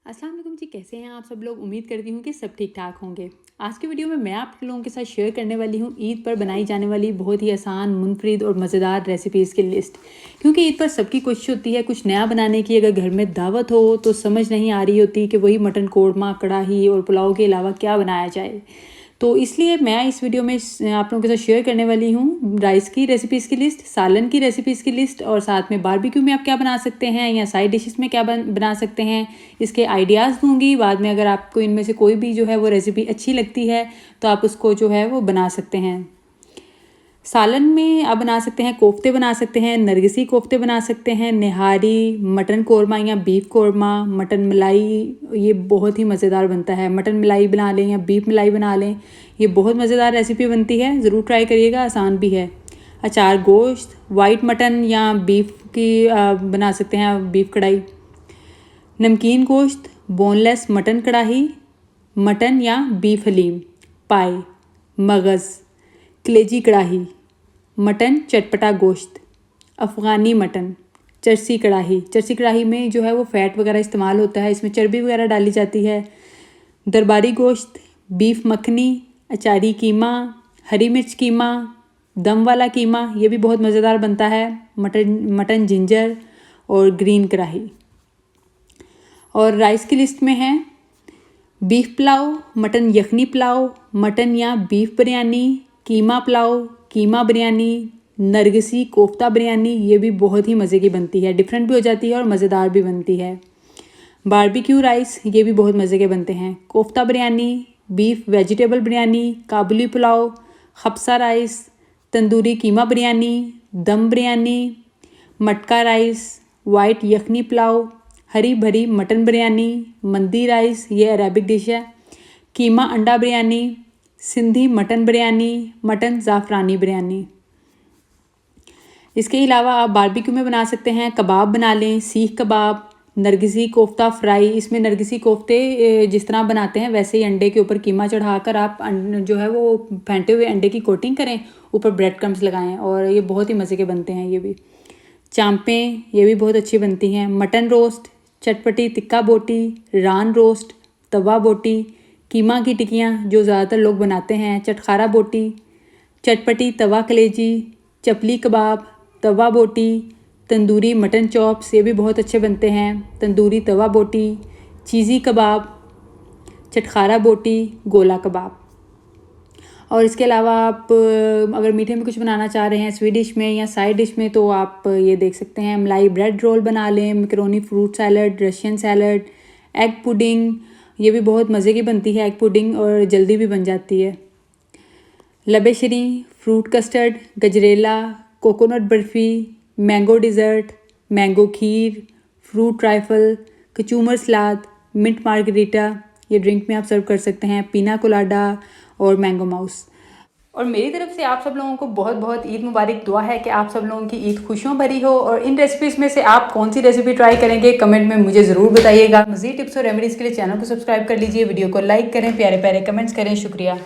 अस्सलाम वालेकुम जी, कैसे हैं आप सब लोग। उम्मीद करती हूँ कि सब ठीक ठाक होंगे। आज की वीडियो में मैं आप लोगों के साथ शेयर करने वाली हूँ ईद पर बनाई जाने वाली बहुत ही आसान, मुनफरिद और मज़ेदार रेसिपीज़ की लिस्ट। क्योंकि ईद पर सबकी कोशिश होती है कुछ नया बनाने की। अगर घर में दावत हो तो समझ नहीं आ रही होती कि वही मटन कोरमा, कढ़ाई और पुलाव के अलावा क्या बनाया जाए। तो इसलिए मैं इस वीडियो में आप लोगों के साथ शेयर करने वाली हूँ राइस की रेसिपीज़ की लिस्ट, सालन की रेसिपीज़ की लिस्ट और साथ में बारबेक्यू में आप क्या बना सकते हैं या साइड डिशेस में क्या बना सकते हैं, इसके आइडियाज़ दूंगी। बाद में अगर आपको इनमें से कोई भी जो है वो रेसिपी अच्छी लगती है तो आप उसको जो है वो बना सकते हैं। सालन में आप बना सकते हैं, कोफ्ते बना सकते हैं, नरगिसी कोफ्ते बना सकते हैं, निहारी, मटन कोरमा या बीफ कोरमा, मटन मलाई, ये बहुत ही मज़ेदार बनता है। मटन मलाई बना लें या बीफ मलाई बना लें, ये बहुत मज़ेदार रेसिपी बनती है, ज़रूर ट्राई करिएगा, आसान भी है। अचार गोश्त, वाइट मटन या बीफ की बना सकते हैं बीफ कढ़ाई। नमकीन गोश्त, बोनलेस मटन कढ़ाई, मटन या बीफ हलीम, पाए, मगज़, कलेजी कढ़ाई, मटन चटपटा गोश्त, अफ़गानी मटन, चरसी कढ़ाई। चरसी कढ़ाई में जो है वो फ़ैट वगैरह इस्तेमाल होता है, इसमें चर्बी वगैरह डाली जाती है। दरबारी गोश्त, बीफ मखनी, अचारी कीमा, हरी मिर्च कीमा, दम वाला कीमा, ये भी बहुत मज़ेदार बनता है। मटन जिंजर और ग्रीन कढ़ाई। और राइस की लिस्ट में है बीफ पुलाव, मटन यखनी पुलाव, मटन या बीफ बिरयानी, कीमा पुलाव, कीमा बिरयानी, नरगिसी कोफ्ता बिरयानी, ये भी बहुत ही मज़े की बनती है, डिफरेंट भी हो जाती है और मज़ेदार भी बनती है। बारबेक्यू राइस, ये भी बहुत मज़े के बनते हैं। कोफ्ता बिरयानी, बीफ वेजिटेबल बिरयानी, काबुली पुलाव, खबसा राइस, तंदूरी कीमा बिरयानी, दम बिरयानी, मटका राइस, वाइट यखनी पुलाव, हरी भरी मटन बिरयानी, मंदी राइस, ये अरेबिक डिश है, कीमा अंडा बिरयानी, सिंधी मटन बिरयानी, मटन ज़ाफ़रानी बिरयानी। इसके अलावा आप बारबेक्यू में बना सकते हैं, कबाब बना लें, सीख कबाब, नरगिसी कोफ्ता फ्राई। इसमें नरगिसी कोफ्ते जिस तरह बनाते हैं वैसे ही अंडे के ऊपर कीमा चढ़ाकर आप जो है वो फेंटे हुए अंडे की कोटिंग करें, ऊपर ब्रेड क्रम्स लगाएं और ये बहुत ही मज़े के बनते हैं। ये भी चांपें, ये भी बहुत अच्छी बनती हैं। मटन रोस्ट, चटपटी तिक्का बोटी, रान रोस्ट, तवा बोटी, कीमा की टिक्कियाँ जो ज़्यादातर लोग बनाते हैं, चटखारा बोटी, चटपटी तवा कलेजी, चपली कबाब, तवा बोटी, तंदूरी मटन चॉप्स, ये भी बहुत अच्छे बनते हैं। तंदूरी तवा बोटी, चीज़ी कबाब, चटखारा बोटी, गोला कबाब। और इसके अलावा आप अगर मीठे में कुछ बनाना चाह रहे हैं स्वीट डिश में या साइड डिश में तो आप ये देख सकते हैं, मलाई ब्रेड रोल बना लें, macaroni fruit salad, Russian salad, egg pudding, ये भी बहुत मज़े की बनती है एग पुडिंग और जल्दी भी बन जाती है। लबेशरी, fruit custard, gajrela, coconut barfi, mango dessert, mango kheer, fruit trifle, kachumber salad, mint margarita, ये ड्रिंक में आप सर्व कर सकते हैं, पीना कोलाडा और मैंगो माउस। और मेरी तरफ से आप सब लोगों को बहुत बहुत ईद मुबारक। दुआ है कि आप सब लोगों की ईद खुशियों भरी हो। और इन रेसिपीज़ में से आप कौन सी रेसिपी ट्राई करेंगे कमेंट में मुझे ज़रूर बताइएगा। मज़ीद टिप्स और रेमेडीज़ के लिए चैनल को सब्सक्राइब कर लीजिए, वीडियो को लाइक करें, प्यारे प्यारे कमेंट्स करें। शुक्रिया।